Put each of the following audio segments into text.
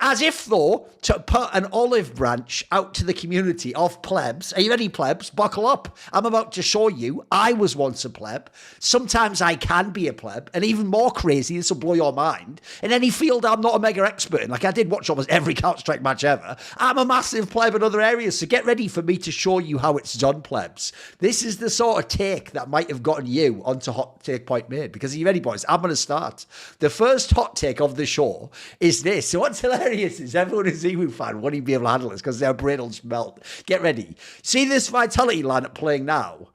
As if, though, to put an olive branch out to the community of plebs. Are you ready, plebs? Buckle up. I'm about to show you I was once a pleb. Sometimes I can be a pleb. And even more crazy, this will blow your mind. In any field I'm not a mega expert in, like I did watch almost every Counter-Strike match ever, I'm a massive pleb in other areas. So get ready for me to show you how it's done, plebs. This is the sort of take that might have gotten you onto Hot Take Point Made. Because are you ready, boys? I'm going to start. The first hot take of the show is this. So what's hilarious is everyone who's a Ziwu fan won't even be able to handle this because their brain will just melt. Get ready. See this Vitality lineup playing now?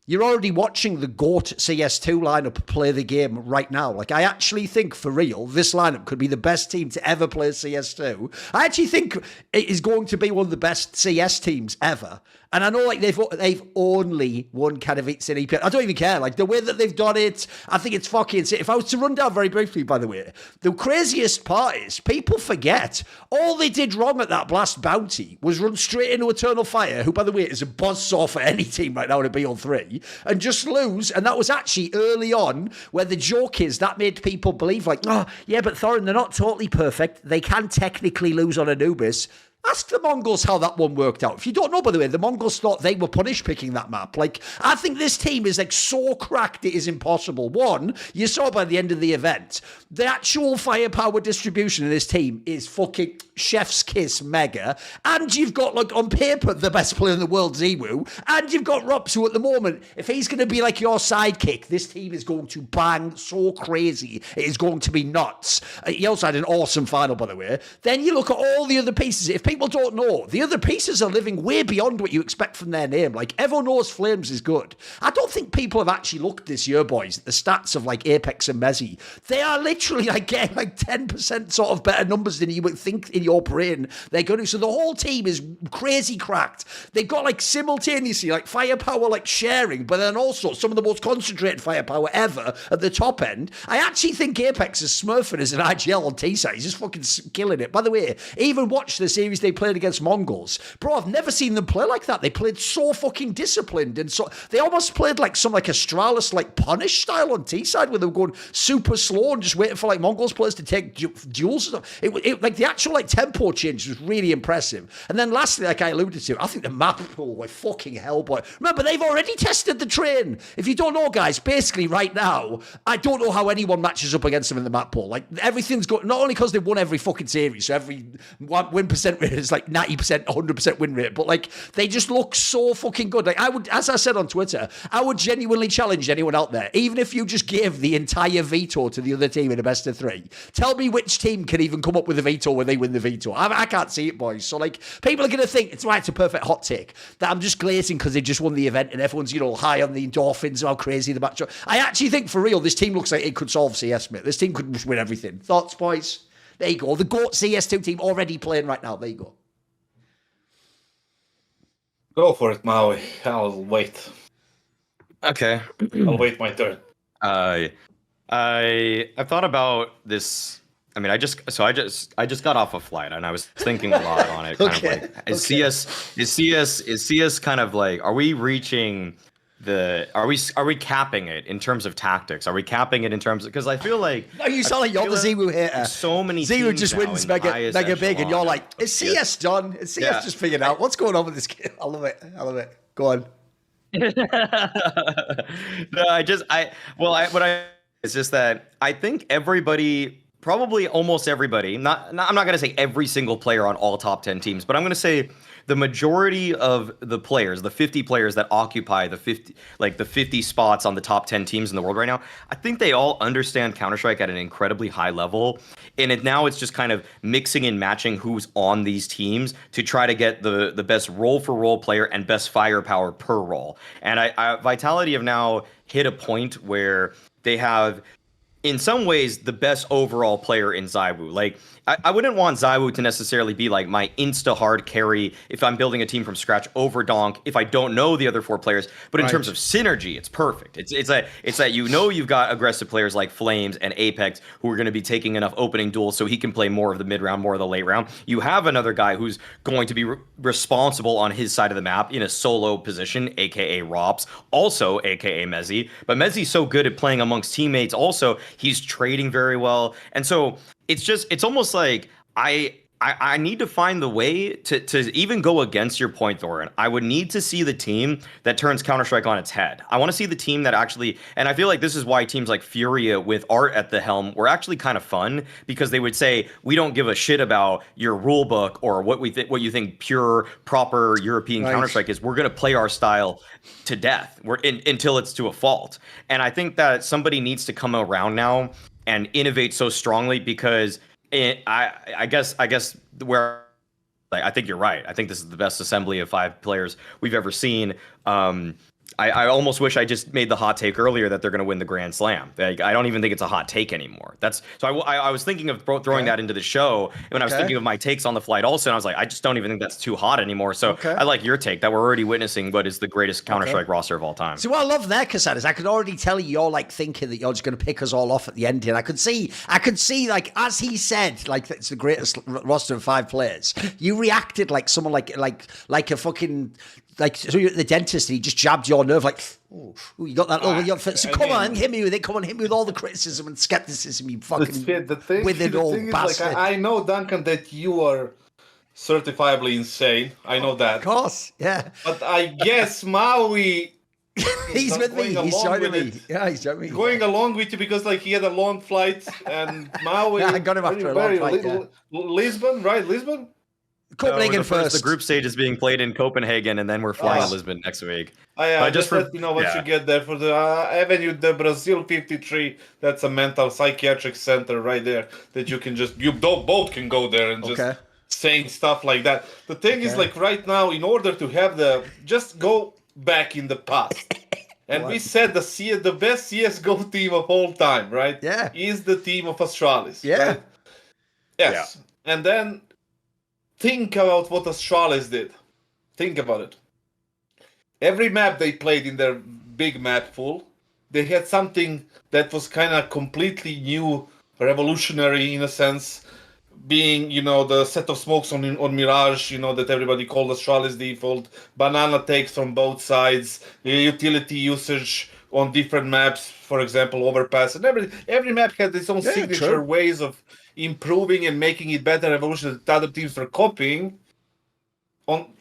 You're already watching the GOAT CS2 lineup play the game right now. Like, I actually think, for real, this lineup could be the best team to ever play CS2. I actually think it is going to be one of the best CS teams ever. And I know, like, they've only won Katowice and EP. I don't even care. Like, the way that they've done it, I think it's fucking insane. If I was to run down very briefly, by the way, the craziest part is people forget all they did wrong at that Blast bounty was run straight into Eternal Fire, who, by the way, is a buzzsaw for any team right now in a BO3, and just lose. And that was actually early on where the joke is that made people believe, like, oh, yeah, but Thorin, they're not totally perfect. They can technically lose on Anubis. Ask the Mongols how that one worked out. If you don't know, by the way, the Mongols thought they were punished picking that map. Like, I think this team is like so cracked it is impossible. One, you saw by the end of the event, the actual firepower distribution of this team is fucking chef's kiss mega. And you've got, like, on paper, the best player in the world, Ziwu. And you've got Rops, who at the moment, if he's going to be like your sidekick, this team is going to bang so crazy. It is going to be nuts. He also had an awesome final, by the way. Then you look at all the other pieces. If people don't know, the other pieces are living way beyond what you expect from their name. Like, everyone knows Flames is good. I don't think people have actually looked this year, boys, at the stats of, like, Apex and Mezzi. They are literally, like, getting, like, 10% sort of better numbers than you would think in your brain they're going to. So the whole team is crazy cracked. They've got, like, simultaneously, like, firepower, like, sharing, but then also some of the most concentrated firepower ever at the top end. I actually think Apex is smurfing as an IGL on T-side. He's just fucking killing it. By the way, even watch the series they played against Mongols. Bro, I've never seen them play like that. They played so fucking disciplined, and so they almost played like some like Astralis like punish style on T-side, where they were going super slow and just waiting for like Mongols players to take duels and stuff. It like the actual like tempo change was really impressive. And then lastly, like I alluded to, I think the map pool were fucking hell, boy. Remember, they've already tested the train. If you don't know, guys, basically right now, I don't know how anyone matches up against them in the map pool. Like, everything's going, not only because they've won every fucking series, so every win percent rate is like 90%, 100% win rate, but like, they just look so fucking good. Like, I would, as I said on Twitter, I would genuinely challenge anyone out there, even if you just gave the entire veto to the other team in a best of three, tell me which team can even come up with a veto when they win the veto. I can't see it, boys. So like, people are going to think it's right, it's a perfect hot take, that I'm just glazing because they just won the event and everyone's, you know, high on the endorphins, how crazy the matchup. I actually think, for real, this team looks like it could solve CS, mate. This team could just win everything. Thoughts, boys? There you go. The GOAT CS2 team already playing right now. There you go. Go for it, Maui. I'll wait. Okay. I'll wait my turn. I've thought about this. I mean, I just got off a flight and I was thinking a lot on it. Kind of like, is CS kind of like, are we reaching are we capping it in terms of tactics? Are we capping it in terms of, because I feel like, no, you sound like you're the Ziwu hater. So many Ziwu just wins mega big, and you're like, is CS done? Is CS just figured out what's going on with this game? I love it. Go on. No, it's just that I think everybody, probably almost everybody, I'm not going to say every single player on all top 10 teams, but I'm going to say the majority of the players, the 50 players that occupy the 50 spots on the top 10 teams in the world right now, I think they all understand Counter-Strike at an incredibly high level. And now it's just kind of mixing and matching who's on these teams to try to get the best role for role player and best firepower per role. And Vitality have now hit a point where they have, in some ways, the best overall player in Ziwu. Like, I wouldn't want Ziwu to necessarily be like my insta-hard carry if I'm building a team from scratch over Donk if I don't know the other four players. But in terms of synergy, it's perfect. It's that you know you've got aggressive players like Flames and Apex who are going to be taking enough opening duels so he can play more of the mid-round, more of the late round. You have another guy who's going to be responsible on his side of the map in a solo position, aka Rops, also aka Mezzi. But Mezzi's so good at playing amongst teammates also. He's trading very well. And so it's almost like I need to find the way to even go against your point, Thorin. I would need to see the team that turns Counter-Strike on its head. I want to see the team that actually, and I feel like this is why teams like Furia with Art at the helm were actually kind of fun, because they would say, we don't give a shit about your rule book or what what you think pure, proper European Counter-Strike is. We're going to play our style to death until it's to a fault. And I think that somebody needs to come around now and innovate so strongly, because I guess where I think you're right. I think this is the best assembly of 5 players we've ever seen. I almost wish I just made the hot take earlier that they're going to win the Grand Slam. Like, I don't even think it's a hot take anymore. I was thinking of throwing that into the show when I was thinking of my takes on the flight also, and I was like, I just don't even think that's too hot anymore. So I like your take that we're already witnessing what is the greatest Counter-Strike roster of all time. See, what I love there, Kassan, is I could already tell you're like thinking that you're just going to pick us all off at the end here. I could see like, as he said, like it's the greatest roster of 5 players. You reacted like someone like a fucking. Like, so you're at the dentist and he just jabbed your nerve, like, oh, you got that little. So come on, hit me with it. Come on, hit me with all the criticism and skepticism, you fucking withered old bastard. Like, I know, Duncan, that you are certifiably insane. I know that. Of course, yeah. But I guess Maui. He's with me. He's joining me. Yeah, he's joining me. Going along with you because, like, he had a long flight and Maui. I got him after a long flight. Lisbon, right? Lisbon. Copenhagen first. The group stage is being played in Copenhagen, and then we're flying to Lisbon next week. Just let me know what you get there for the Avenue de Brazil 53. That's a mental psychiatric center right there that you both can go there and just saying stuff like that. The thing is, like, right now, in order to have just go back in the past. And we said the best CSGO team of all time, right? Yeah. Is the team of Astralis. Yeah. Right? Yes. Yeah. And then think about what Astralis did. Think about it. Every map they played in their big map pool, they had something that was kind of completely new, revolutionary in a sense, being, the set of smokes on Mirage, that everybody called Astralis default, banana takes from both sides, utility usage on different maps, for example, overpass, and every map had its own signature ways of improving and making it better evolution that other teams were copying.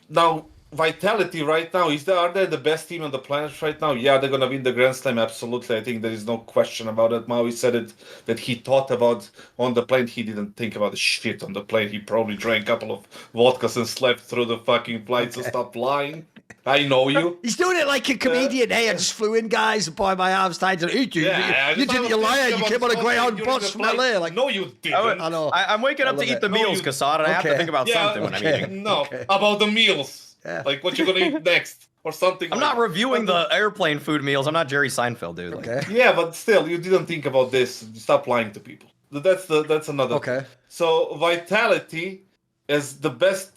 Now, Vitality right now, are they the best team on the planet right now? Yeah, they're going to win the Grand Slam, absolutely. I think there is no question about it. Maui said it, that he thought about on the plane. He didn't think about the shit on the plane. He probably drank a couple of vodkas and slept through the fucking flight, so stop lying. I know you. He's doing it like a comedian. Hey, I just flew in, guys, and boy, my arms tied to eat you. You didn't, you liar. You came on a Greyhound bus from LA. Like, no, you didn't. I know. I'm waking up to eat the meals, Kassad, and I have to think about something when I'm eating. No, about the meals. Yeah. Like what you're gonna eat next or something. I'm not reviewing the airplane food meals. I'm not Jerry Seinfeld, dude. Okay. Yeah, but still, you didn't think about this. Stop lying to people. That's another. Okay. Thing. So Vitality is the best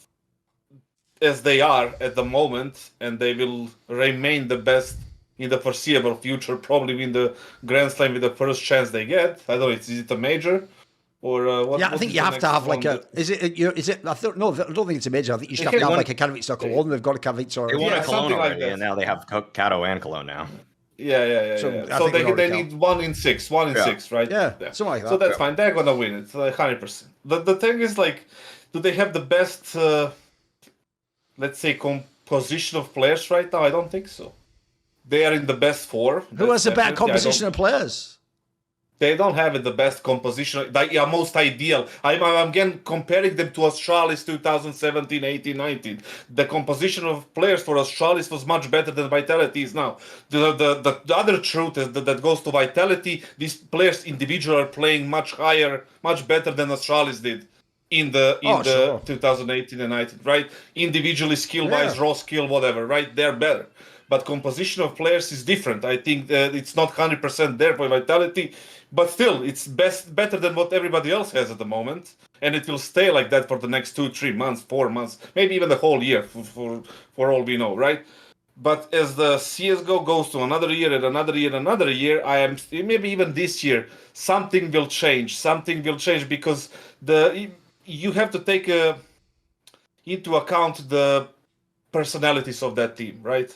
as they are at the moment, and they will remain the best in the foreseeable future. Probably win the Grand Slam with the first chance they get. I don't know. Is it a major? Or what? Yeah, I think you have to have like a. Is it? I don't think it's a major. I think you should have to have like a Katowice or Cologne. They've got a Katowice or. They won a Cologne already, and now they have Cato and Cologne now. Yeah. So they need 1 in 6, right? Yeah, something like that. So that's fine. They're gonna win it, 100%. The thing is, like, do they have the best, let's say, composition of players right now? I don't think so. They are in the best 4. Who has the best composition of players? They don't have it the best composition, most ideal. I'm again comparing them to Astralis 2017, 18, 19. The composition of players for Astralis was much better than Vitality is now. The other truth is that goes to Vitality. These players individually are playing much higher, much better than Astralis did in the 2018 and 19, right? Individually, skill-wise, raw skill, whatever, right? They're better. But composition of players is different. I think that it's not 100% there for Vitality. But still, it's better than what everybody else has at the moment, and it will stay like that for the next 2, 3 months, 4 months, maybe even the whole year, for all we know, right? But as the CS:GO goes to another year and another year and another year, maybe even this year, something will change. Something will change because you have to take into account the personalities of that team, right?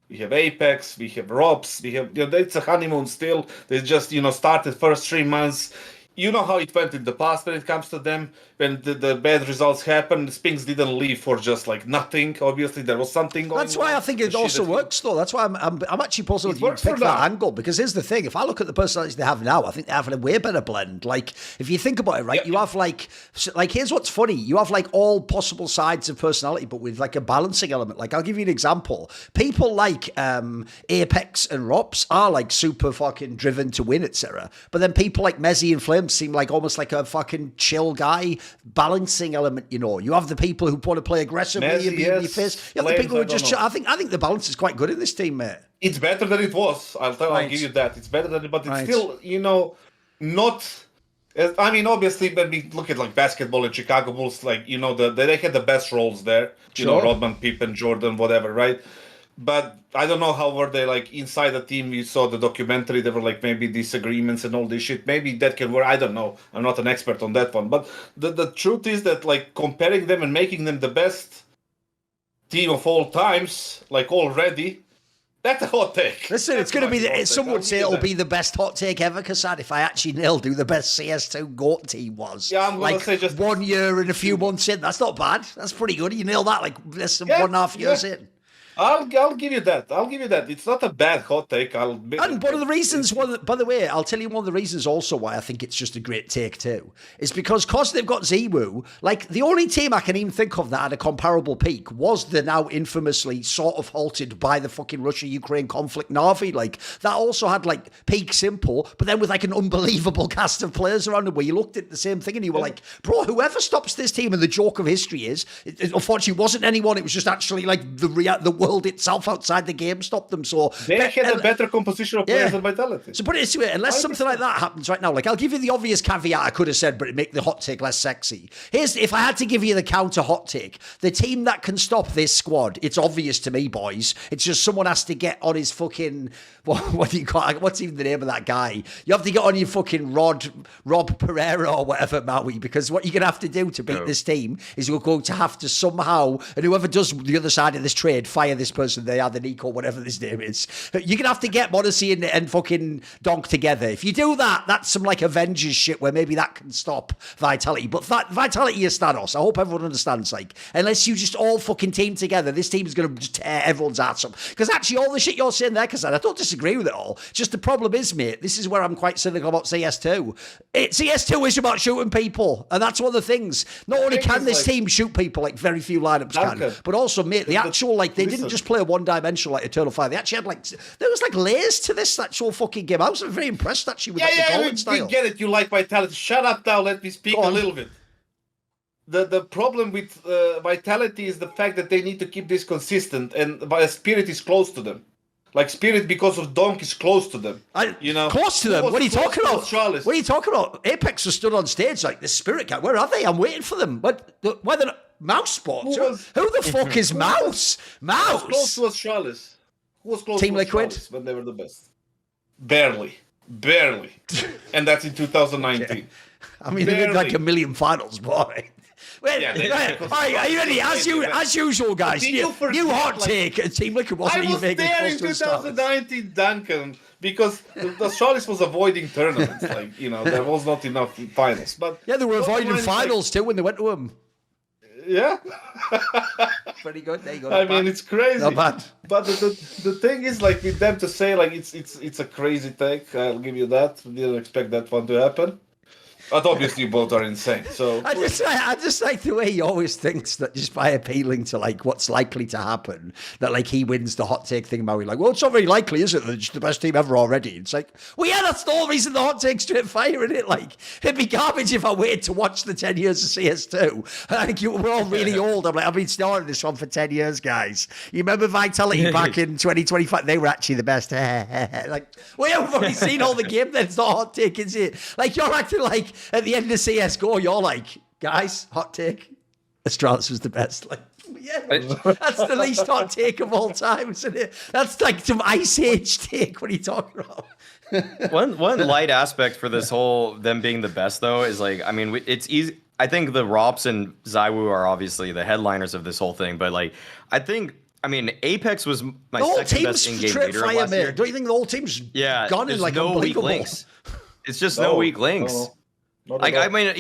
We have Apex, we have Robs, we have, it's a honeymoon still. They just, started first 3 months. you know how it went in the past when it comes to them. When the bad results happened, Spinks didn't leave for just like nothing. Obviously, there was something going on. That's why I think it also works, though. That's why I'm actually positive you pick that angle, because here's the thing: if I look at the personalities they have now, I think they have a way better blend. Like, if you think about it, right, you have like here's what's funny: you have like all possible sides of personality, but with like a balancing element. Like, I'll give you an example: people like Apex and Rops are like super fucking driven to win, etc. But then people like Mezzy and Flames seem like almost like a fucking chill guy. Balancing element, you know. You have the people who want to play aggressively and be in your face. You have the people who just. I think the balance is quite good in this team, mate. It's better than it was. I'll give you that. It's better than it, but it's still, not. I mean, obviously, when we look at like basketball and Chicago Bulls, like they had the best roles there. Rodman, Pippen, Jordan, whatever, right? But I don't know how were they like inside the team. You saw the documentary. There were like maybe disagreements and all this shit. Maybe that can work. I don't know. I'm not an expert on that one. But the truth is that like comparing them and making them the best team of all times, like already, that's a hot take. Listen, it's going to be. Some would say it'll be the best hot take ever, Kassad, if I actually nailed who the best CS2 GOAT team was. Yeah, I'm going to say just 1 year and a few months in. That's not bad. That's pretty good. You nailed that like less than 1.5 years in. I'll give you that. It's not a bad hot take. And one of the reasons, by the way, I'll tell you one of the reasons also why I think it's just a great take too, is because they've got Ziwu, like the only team I can even think of that had a comparable peak was the now infamously sort of halted by the fucking Russia-Ukraine conflict Na'Vi. Like that also had like peak simple, but then with like an unbelievable cast of players around it where you looked at the same thing and you were like, bro, whoever stops this team, and the joke of history is, it unfortunately wasn't anyone, it was just actually like the world itself outside the game stopped them. So they had a better composition of players than Vitality. So put it this way, unless something like that happens right now, like I'll give you the obvious caveat I could have said, but it'd make the hot take less sexy. If I had to give you the counter hot take, the team that can stop this squad, it's obvious to me, boys. It's just someone has to get on his fucking, what do you call it? What's even the name of that guy? You have to get on your fucking Rob Pereira or whatever, Maui, because what you're going to have to do to beat this team is you're going to have to somehow, and whoever does the other side of this trade, fire this person, they are the Nico, whatever this name is. You're going to have to get Modesty and fucking Donk together. If you do that, that's some like Avengers shit where maybe that can stop Vitality. But Vitality is Thanos. I hope everyone understands. Like, unless you just all fucking team together, this team is going to just tear everyone's ass up. Because actually, all the shit you're saying there, because I don't disagree with it all. Just the problem is, mate, this is where I'm quite cynical about CS2. CS2 is about shooting people. And that's one of the things. Not only can this team shoot people, like very few lineups can, but also, mate, the actual, like, they didn't just play one-dimensional like Eternal Fire. They actually had like, there was like layers to this actual fucking game. I was very impressed actually with the Golden style. We get it. You like Vitality. Shut up now. Let me speak a little bit. The problem with Vitality is the fact that they need to keep this consistent, and Spirit is close to them. Like Spirit, because of Donk, is close to them. Close to them? What are you talking about? What are you talking about? Apex was stood on stage like the Spirit guy. Where are they? I'm waiting for them. Why they're not? Mouse Sports? Who the fuck is Mouse? Mouse? Who was close to Astralis? Who was close Team to Liquid? Astralis when they were the best? Barely. And that's in 2019. Okay. I mean, they did like a million finals, boy. Wait, all right, are you ready? As usual, guys. New hot take. Team Liquid wasn't even making close to I was there in 2019, Duncan, because the Astralis was avoiding tournaments. Like, there was not enough finals. But yeah, they were avoiding finals too when they went to them. Yeah. Pretty good. There you go. I mean, it's crazy. Not bad. But the thing is, like, with them to say, like, it's a crazy take. I'll give you that. Didn't expect that one to happen. But obviously, both are insane. So I just like the way he always thinks that just by appealing to like what's likely to happen, that like he wins the hot take thing. Maui, like, well, it's not very likely, is it? They're just the best team ever already. It's like, well, yeah, that's the whole reason the hot take's straight fire, isn't it? Like, it'd be garbage if I waited to watch the 10 years of CS2. I think we're all really old. I'm like, I've been starting this one for 10 years, guys. You remember Vitality back in 2025? They were actually the best. Like, well, yeah, we've already seen all the game. Then it's not a hot take, is it? Like, you're acting like at the end of CS2, you're like, guys, hot take, Astralis was the best. Like, yeah, that's the least hot take of all time, isn't it? That's like some Ice Age take. What are you talking about? One light aspect for this whole them being the best, though, is like, I mean, it's easy. I think the Rops and Ziwu are obviously the headliners of this whole thing, but like, I mean, Apex was my second best in-game leader last year. Don't you think the whole team's gone in like no unbelievable? Weak links. It's just no weak links. Like, I mean,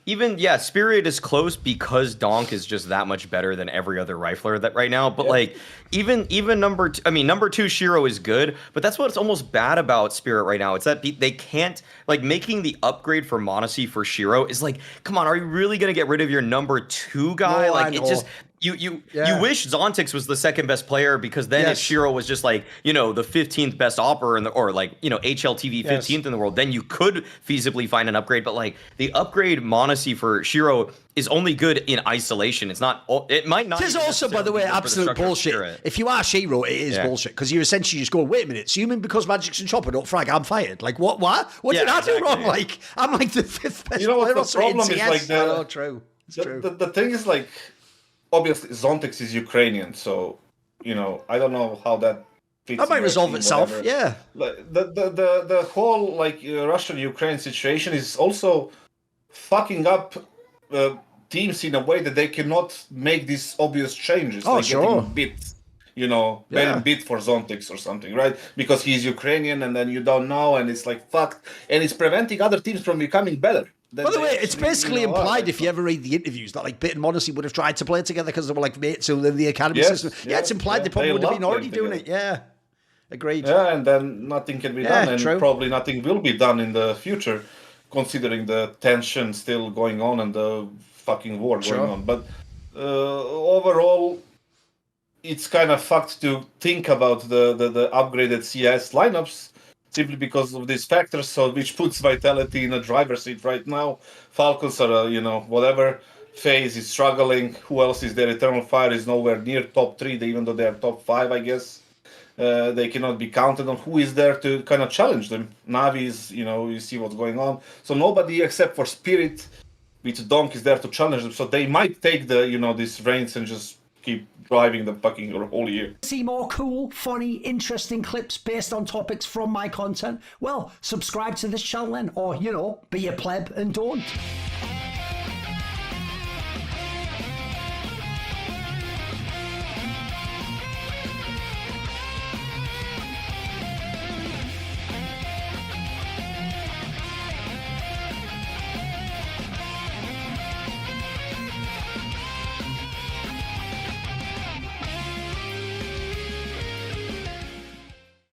even yeah, Spirit is close because Donk is just that much better than every other rifler that right now. But like, even number two, I mean, number 2 Shiro is good, but that's what's almost bad about Spirit right now. It's that they can't, like, making the upgrade for Monacy for Shiro is like, come on, are you really gonna get rid of your number 2 guy? No, like, I it know. just. You wish Zontix was the second best player, because then if Yes. Shiro was just like, you know, the 15th best opera in the, or like, you know, HLTV 15th in the world, then you could feasibly find an upgrade. But like, the upgrade Monacy for Shiro is only good in isolation. It's not. It might not. It is even also, by the necessarily way, be good for the absolute structure of bullshit. Spirit. If you are Shiro, it is bullshit, because you're essentially just going, wait a minute, so you mean because Magic's and Chopper don't frag, I'm fired? Like, what? What did I do wrong? Like, I'm like the 5th best You know what player the problem is? Like, I know, true. It's true. The thing is, like, obviously Zontix is Ukrainian, so you know, I don't know how that fits. That might in resolve team, itself, whatever. yeah. Like, the whole like Russian-Ukraine situation is also fucking up teams in a way that they cannot make these obvious changes. Oh, like sure. getting bit, you know, getting bit for Zontix or something, right? Because he's Ukrainian, and then you don't know, and it's like fucked, and it's preventing other teams from becoming better. By the way, it's basically implied, if you ever read the interviews, that like Bit and Monacy would have tried to play together because they were like mates who live in the academy system. Yeah, it's implied they probably would have been already doing it. Yeah, agreed. Yeah, and then nothing can be done, and true. probably nothing will be done in the future, considering the tension still going on and the fucking war going on. But overall, it's kind of fucked to think about the upgraded CS lineups, simply because of these factors, so which puts Vitality in a driver's seat right now. Falcons are, you know, whatever. FaZe is struggling. Who else is there? Eternal Fire is nowhere near top 3, even though they are top 5, I guess. They cannot be counted on. Who is there to kind of challenge them? Navi is, you know, you see what's going on. So nobody except for Spirit with Donk is there to challenge them. So they might take the, you know, these reins and just keep driving the fucking whole year. See more cool, funny, interesting clips based on topics from my content? Well, subscribe to this channel then, or, you know, be a pleb and don't.